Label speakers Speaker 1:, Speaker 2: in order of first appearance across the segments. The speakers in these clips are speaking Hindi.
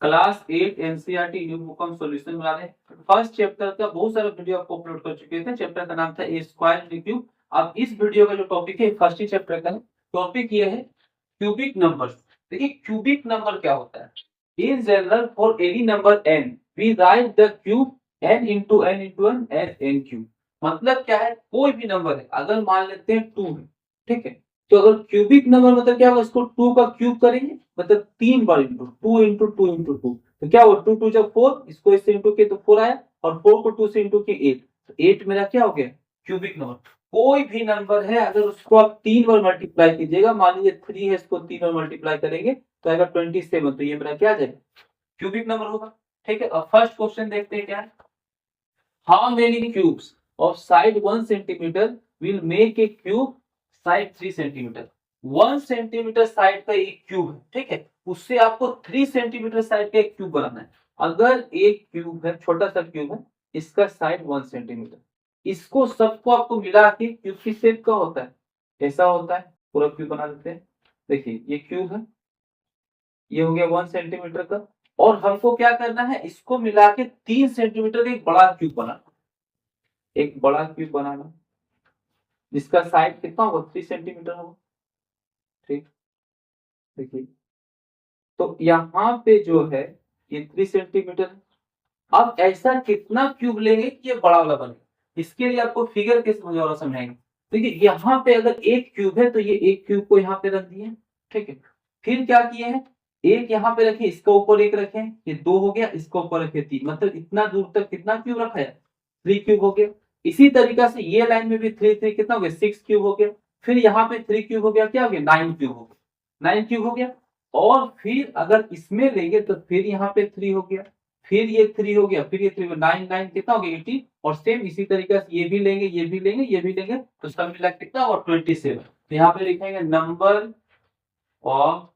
Speaker 1: क्लास 8 एनसीईआरटी न्यू बुक हम सॉल्यूशन बना रहे हैं। फर्स्ट चैप्टर का बहुत सारे वीडियो आपको अपलोड कर चुके थे। चैप्टर का नाम था ए स्क्वायर बी क्यूब। अब इस वीडियो का जो टॉपिक है फर्स्ट ही चैप्टर का है। टॉपिक ये है क्यूबिक नंबर्स। देखिए क्यूबिक नंबर क्या होता है। In general for any number n we write the cube n into n into n as n cube. मतलब क्या है, कोई भी नंबर है, अगर मान लेते हैं 2 है, ठीक है, तो अगर क्यूबिक नंबर मतलब क्या होगा, इसको 2 का क्यूब करेंगे मतलब 3 बार इंटू 2 इंटू 2 इंटू 2, तो क्या हुआ 2 2 जब 4, इसको इससे इंटू किए तो 4 आया, और 4 को 2 से इंटू किए 8, तो 8 मेरा क्या हो गया क्यूबिक नंबर। कोई भी नंबर है अगर उसको आप 3 बार मल्टीप्लाई कीजिएगा, मान लीजिए 3 है, इसको 3 बार मल्टीप्लाई करेंगे तो आएगा 27, तो ये मेरा क्या आ जाएगा क्यूबिक नंबर होगा। ठीक है, अब फर्स्ट क्वेश्चन देखते हैं क्या है। How many cubes of side 1 centimetre will make a cube side 3 centimetre. 1 centimetre side का एक क्यूब है, ठीक है, उससे आपको 3 सेंटीमीटर साइड का एक क्यूब बनाना है। अगर एक क्यूब है, छोटा सा क्यूब है, इसका साइड 1 सेंटीमीटर, इसको सबको आपको मिला के क्यूब की शेप का होता है, ऐसा होता है, पूरा क्यूब बना देते हैं। देखिए ये क्यूब है, ये हो गया 1 सेंटीमीटर का, और हमको क्या करना है, इसको मिला के 3 सेंटीमीटर का एक बड़ा क्यूब बनाना, एक बड़ा क्यूब बनाना जिसका साइड कितना होगा 3 सेंटीमीटर होगा। ठीक, देखिए तो यहाँ पे जो है ये 3 सेंटीमीटर है। अब ऐसा कितना क्यूब लेंगे कि ये बड़ा वाला बने, इसके लिए आपको फिगर के समझाना समझाएंगे। देखिए यहाँ पे अगर एक क्यूब है तो ये एक क्यूब को यहाँ पे रख दिए, ठीक है, फिर क्या किए हैं, एक यहाँ पे रखे, इसके ऊपर एक रखे, ये 2 हो गया, इसके ऊपर रखे 3, मतलब इतना दूर तक कितना क्यूब रखा है 3 क्यूब हो गया। इसी तरीका से ये लाइन में भी 3 3 कितना हो गया 6 क्यूब हो गया, फिर यहाँ पे 3 क्यूब हो गया, क्या हो गया 9 क्यूब हो गया, 9 क्यूब हो गया। और फिर अगर इसमें लेंगे तो फिर यहाँ पे 3 हो गया, फिर ये 3 हो गया, फिर ये 3 9 9 कितना हो गया 18, और सेम इसी तरीके से ये भी लेंगे, ये भी लेंगे, ये भी लेंगे, तो सब मिला कितना होगा 27। तो यहाँ पे लिखेंगे number of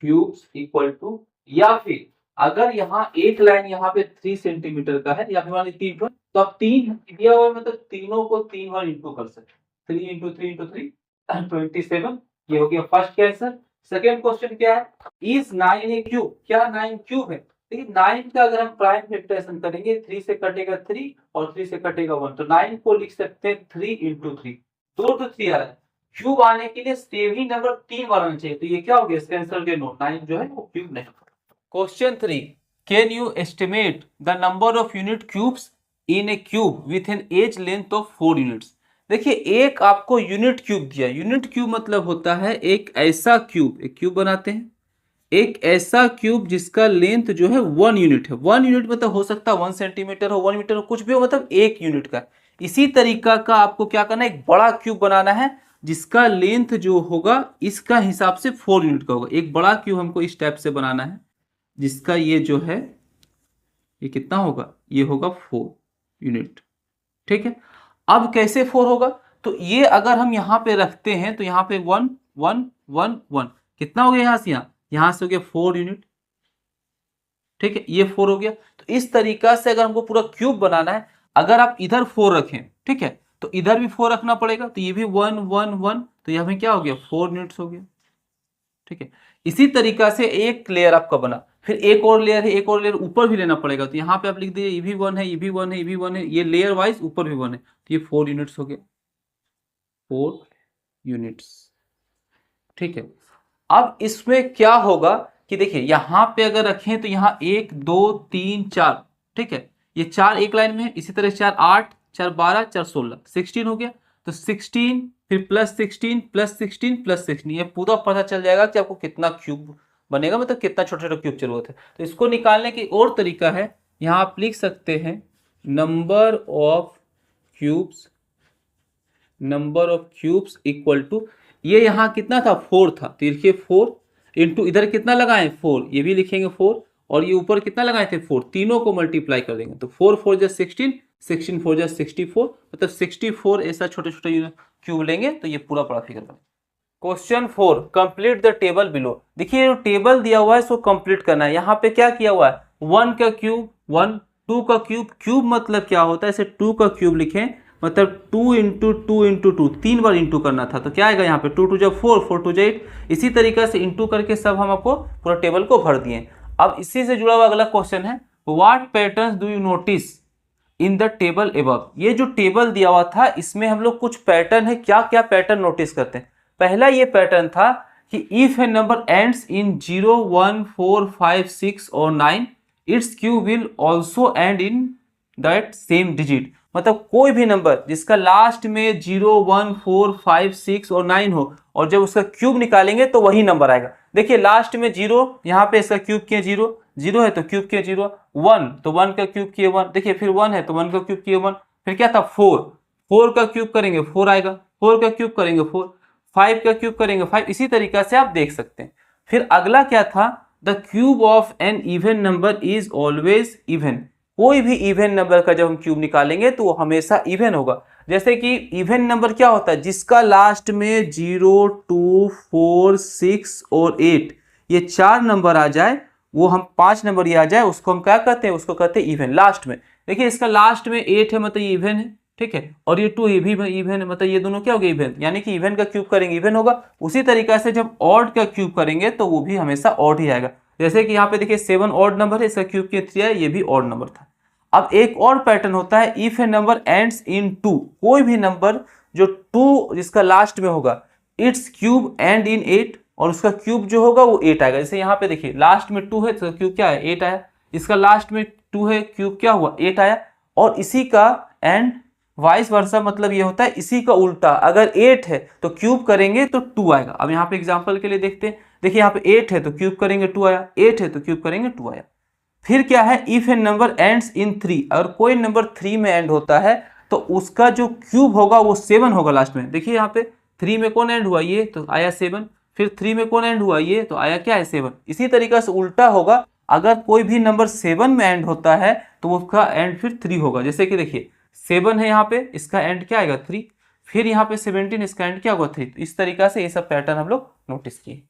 Speaker 1: cubes equal to, या फिर अगर यहाँ एक लाइन यहाँ पे 3 सेंटीमीटर का है, या फिर मान लीजिए 3, तो आप 3 दिया हुआ है, मतलब तीनों को 3 बार इंटू कर सकते, 3 इंटू 3 इंटू 3 27। ये हो गया फर्स्ट का आंसर। सेकेंड क्वेश्चन क्या है, इज 9 ए क्यूब, क्या 9 क्यूब है। देखिए 9 का अगर हम प्राइम फैक्टराइजेशन करेंगे, 3 से कटेगा 3 और 3 से कटेगा 1, तो 9 को लिख सकते हैं 3 इंटू 3, 2 to 3 आ रहा है। क्यूब आने के लिए सेम ही नंबर 3 बार आना चाहिए, तो ये क्या हो गया इसका आंसर के नोट 9 जो है वो क्यूब नहीं। Question 3, can you estimate the number of unit cubes in a cube with an edge length of 4 units. देखिए एक आपको यूनिट क्यूब दिया, यूनिट क्यूब मतलब होता है एक ऐसा क्यूब, एक क्यूब बनाते हैं, एक ऐसा क्यूब जिसका लेंथ जो है 1 यूनिट है। 1 यूनिट मतलब हो सकता है 1 सेंटीमीटर हो, 1 मीटर हो, कुछ भी हो, मतलब 1 यूनिट का। इसी तरीका का आपको क्या करना है, एक बड़ा क्यूब बनाना है जिसका लेंथ जो होगा इसका हिसाब से 4 यूनिट का होगा। एक बड़ा क्यूब हमको इस टाइप से बनाना है जिसका ये जो है ये कितना होगा, ये होगा 4 यूनिट। ठीक है, अब कैसे 4 होगा, तो ये अगर हम यहाँ पे रखते हैं तो यहाँ पे 1 1 1 1 कितना हो गया, यहाँ से हो गया 4 यूनिट। ठीक है, ये 4 हो गया। तो इस तरीका से अगर हमको पूरा क्यूब बनाना है, अगर आप इधर 4 रखें, ठीक है, तो इधर भी 4 रखना पड़ेगा, तो ये भी 1 1 1, तो यहाँ में क्या हो गया 4 यूनिट्स हो गया। ठीक है, इसी तरीका से एक लेयर आपका बना, फिर एक और लेयर है, एक और लेयर ऊपर भी लेना पड़ेगा, तो यहाँ पे आप लिख दीजिए ये भी 1 है, ये भी 1 है, ये भी 1 है, ये लेयर वाइज ऊपर भी 1 है, तो ये 4 यूनिट्स हो गया, 4 यूनिट्स। ठीक है, अब इसमें क्या होगा कि देखिए यहाँ पे अगर रखें तो यहाँ 1 2 3 4, ठीक है, ये 4 एक लाइन में है, इसी तरह 4 8 4 12 4 16 16 हो गया, तो 16 फिर प्लस 16 प्लस 16 प्लस 16, ये पूरा पता चल जाएगा कि आपको कितना क्यूब बनेगा, मतलब कितना छोटा छोटा क्यूब जरूरत है। तो इसको निकालने की और तरीका है, यहाँ आप लिख सकते हैं number of cubes, number of cubes equal to, ये यहाँ कितना था 4 था, तो लिखिए 4 इंटू इधर कितना लगाए 4, ये भी लिखेंगे 4, और ये ऊपर कितना लगाए थे 4, तीनों को मल्टीप्लाई कर देंगे, तो 4 4 जा 16, 16 4 जा 64, मतलब 64 ऐसा छोटे छोटे क्यूब लेंगे तो ये पूरा बड़ा फिगर बनेगा। Question 4, complete the table below. देखिए जो टेबल दिया हुआ है इसको कंप्लीट करना है। यहाँ पे क्या किया हुआ है 1 का क्यूब 1, 2 का क्यूब, क्यूब मतलब क्या होता है, ऐसे 2 का क्यूब लिखें, मतलब 2 इंटू 2 इंटू 2, 3 बार इंटू करना था, तो क्या आएगा यहाँ पे 2 2 जा 4 4 2 जा 8। इसी तरीके से इंटू करके सब हम आपको पूरा टेबल को भर दिए। अब इसी से जुड़ा हुआ अगला क्वेश्चन है, what patterns do you notice in the table above. ये जो टेबल दिया हुआ था इसमें हम लोग कुछ पैटर्न है, क्या क्या पैटर्न नोटिस करते हैं। पहला ये पैटर्न था कि if A number ends in 0, 1, 4, 5, 6 और 9 it's cube will also and in that same digit. मतलब कोई भी नंबर जिसका लास्ट में 0, 1, 4, 5, 6 और 9 हो और जब उसका क्यूब निकालेंगे तो वही नंबर आएगा। देखिए लास्ट में 0, यहाँ पे इसका क्यूब किए 0, 0 है तो क्यूब किए 0, 1 तो 1 का क्यूब किए 1, देखिए फिर 1 है तो 1 का क्यूब किए 1, फिर क्या था 4, 4 का क्यूब करेंगे 4 आएगा, 4 का क्यूब करेंगे 4, 5 का क्यूब करेंगे 5, इसी तरीका से आप देख सकते हैं। फिर अगला क्या था, the cube of an even number is always even. कोई भी इवन नंबर का जब हम क्यूब निकालेंगे तो वो हमेशा इवन होगा। जैसे कि इवन नंबर क्या होता है, जिसका लास्ट में 0, 2, 4, 6 और 8 ये 4 नंबर आ जाए, वो हम 5 नंबर ये आ जाए, उसको हम क्या कहते हैं, उसको कहते हैं इवन। लास्ट में देखिए इसका लास्ट में 8 है मतलब ये इवन है, ठीक है, और ये 2 ये भी इवन है, मतलब ये दोनों क्या हो गए इवन, यानी कि इवन का क्यूब करेंगे इवन होगा। उसी तरीका से जब ऑड का क्यूब करेंगे तो वो भी हमेशा ऑड ही आएगा। जैसे कि यहाँ पे देखिए 7 ऑड नंबर है, इसका क्यूब किया 3 है, ये भी ऑड नंबर था। अब एक और पैटर्न होता है, if A number ends in 2, कोई भी नंबर जो 2 जिसका लास्ट में होगा इट्स क्यूब एंड इन 8, और उसका क्यूब जो होगा वो 8 आएगा। जैसे यहाँ पे देखिए लास्ट में 2 है तो क्यूब क्या है 8 आया, इसका लास्ट में 2 है क्यूब क्या हुआ 8 आया, और इसी का एंड वाइस वर्सा, मतलब ये होता है इसी का उल्टा, अगर 8 है तो क्यूब करेंगे तो 2 आएगा। अब यहाँ पे एग्जांपल के लिए देखते हैं, देखिए यहाँ पे 8 है तो क्यूब करेंगे 2 आया, 8 है तो क्यूब करेंगे 2 आया। फिर क्या है, if A number ends in 3, अगर कोई नंबर 3 में एंड होता है तो उसका जो क्यूब होगा वो 7 होगा लास्ट में। देखिए यहाँ पे 3 में कौन एंड हुआ ये तो आया 7, फिर 3 में कौन एंड हुआ ये तो आया क्या है 7। इसी तरीका से उल्टा होगा, अगर कोई भी नंबर 7 में एंड होता है तो उसका एंड फिर 3 होगा। जैसे कि देखिए 7 है यहाँ पे, इसका एंड क्या आएगा 3, फिर यहाँ पे 17, इसका एंड क्या होगा 3। तो इस तरीका से ये सब पैटर्न हम लोग नोटिस किए।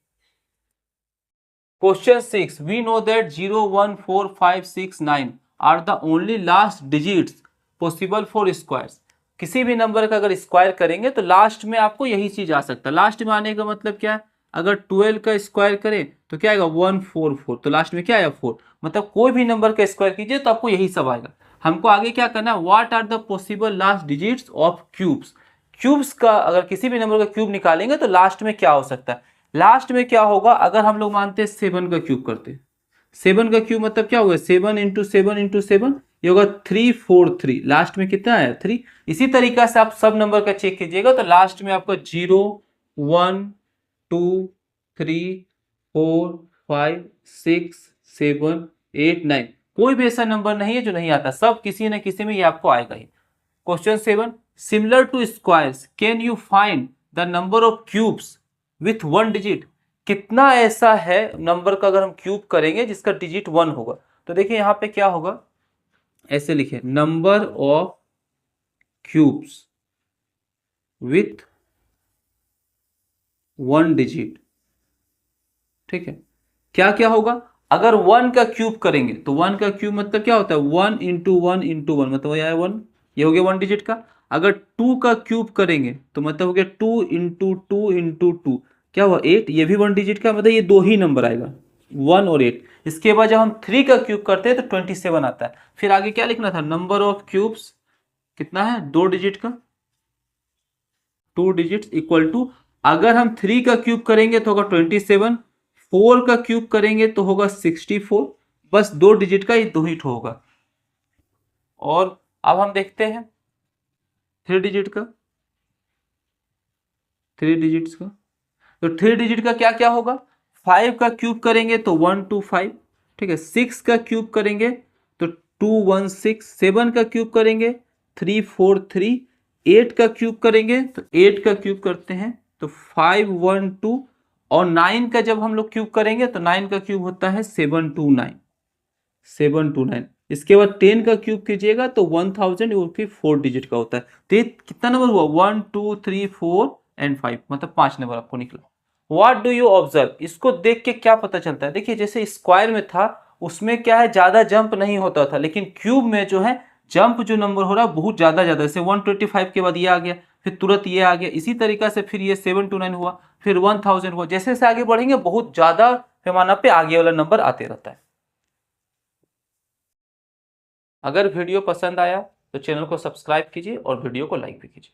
Speaker 1: Question 6. We know that 0, 1, 4, 5, 6, 9 are the only last digits possible for squares. किसी भी नंबर का अगर स्क्वायर करेंगे तो लास्ट में आपको यही चीज आ सकता है। लास्ट में आने का मतलब क्या है, अगर 12 का स्क्वायर करें तो क्या आएगा 144, तो लास्ट में क्या आएगा 4, मतलब कोई भी नंबर का स्क्वायर कीजिए तो आपको यही सब आएगा। हमको आगे क्या करना है, what are the possible last digits of cubes. Cubes का अगर किसी भी नंबर का क्यूब निकालेंगे तो लास्ट में क्या हो सकता है, लास्ट में क्या होगा, अगर हम लोग मानते हैं 7 का क्यूब करते हैं, 7 का क्यूब मतलब क्या होगा 7 इंटू 7 इंटू 7, ये होगा 343, लास्ट में कितना आया 3। इसी तरीका से आप सब नंबर का चेक कीजिएगा तो लास्ट में आपका 0, 1, 2, 3, 4, 5, 6, 7, 8, 9, कोई भी ऐसा नंबर नहीं है जो नहीं आता, सब किसी न किसी में ये आपको आएगा ही। Question 7, similar to squares can you find the number of cubes with 1 digit. कितना ऐसा है नंबर का अगर हम क्यूब करेंगे जिसका डिजिट 1 होगा, तो देखिए यहाँ पे क्या होगा, ऐसे लिखे number of cubes with 1 digit, ठीक है। क्या क्या होगा, अगर 1 का क्यूब करेंगे तो 1 का क्यूब मतलब क्या होता है 1 इंटू 1 इंटू 1, मतलब यह 1, ये हो गया 1 डिजिट का। अगर 2 का क्यूब करेंगे तो मतलब हो गया 2 इंटू 2 इंटू 2, क्या हुआ 8, ये भी 1 डिजिट का, मतलब ये 2 ही नंबर आएगा 1 और 8। इसके बाद जब हम 3 का क्यूब करते हैं तो 27 आता है। फिर आगे क्या लिखना था, नंबर ऑफ क्यूब्स कितना है 2 डिजिट का, 2 डिजिट्स इक्वल टू, अगर हम 3 का क्यूब करेंगे तो होगा 27, 4 का क्यूब करेंगे तो होगा 64, बस 2 डिजिट का ये 2 ही होगा। और अब हम देखते हैं 3 डिजिट का, 3 डिजिट्स का, तो 3 डिजिट का क्या क्या होगा, 5 का क्यूब करेंगे तो 125, ठीक है, 6 का क्यूब करेंगे तो 216, 7 का क्यूब करेंगे 343, 8 का क्यूब करेंगे तो 8 का क्यूब करते हैं तो 512, और 9 का जब हम लोग क्यूब करेंगे तो 9 का क्यूब होता है 729, 729। इसके बाद 10 का क्यूब कीजिएगा तो 1000, वो भी 4 डिजिट का होता है। तो ये कितना नंबर हुआ 1, 2, 3, 4 एंड 5, मतलब 5 नंबर आपको निकला। व्हाट डू यू ऑब्जर्व, इसको देख के क्या पता चलता है, देखिए जैसे स्क्वायर में था उसमें क्या है ज्यादा जंप नहीं होता था, लेकिन क्यूब में जो है जंप जो नंबर हो रहा है बहुत ज्यादा जैसे 125 के बाद ये आ गया, फिर तुरंत ये आ गया, इसी तरीका से फिर ये 729 हुआ, फिर 1000 हुआ, जैसे जैसे आगे बढ़ेंगे बहुत ज्यादा पैमाना पे आगे वाला नंबर आते रहता है। अगर वीडियो पसंद आया तो चैनल को सब्सक्राइब कीजिए और वीडियो को लाइक भी कीजिए।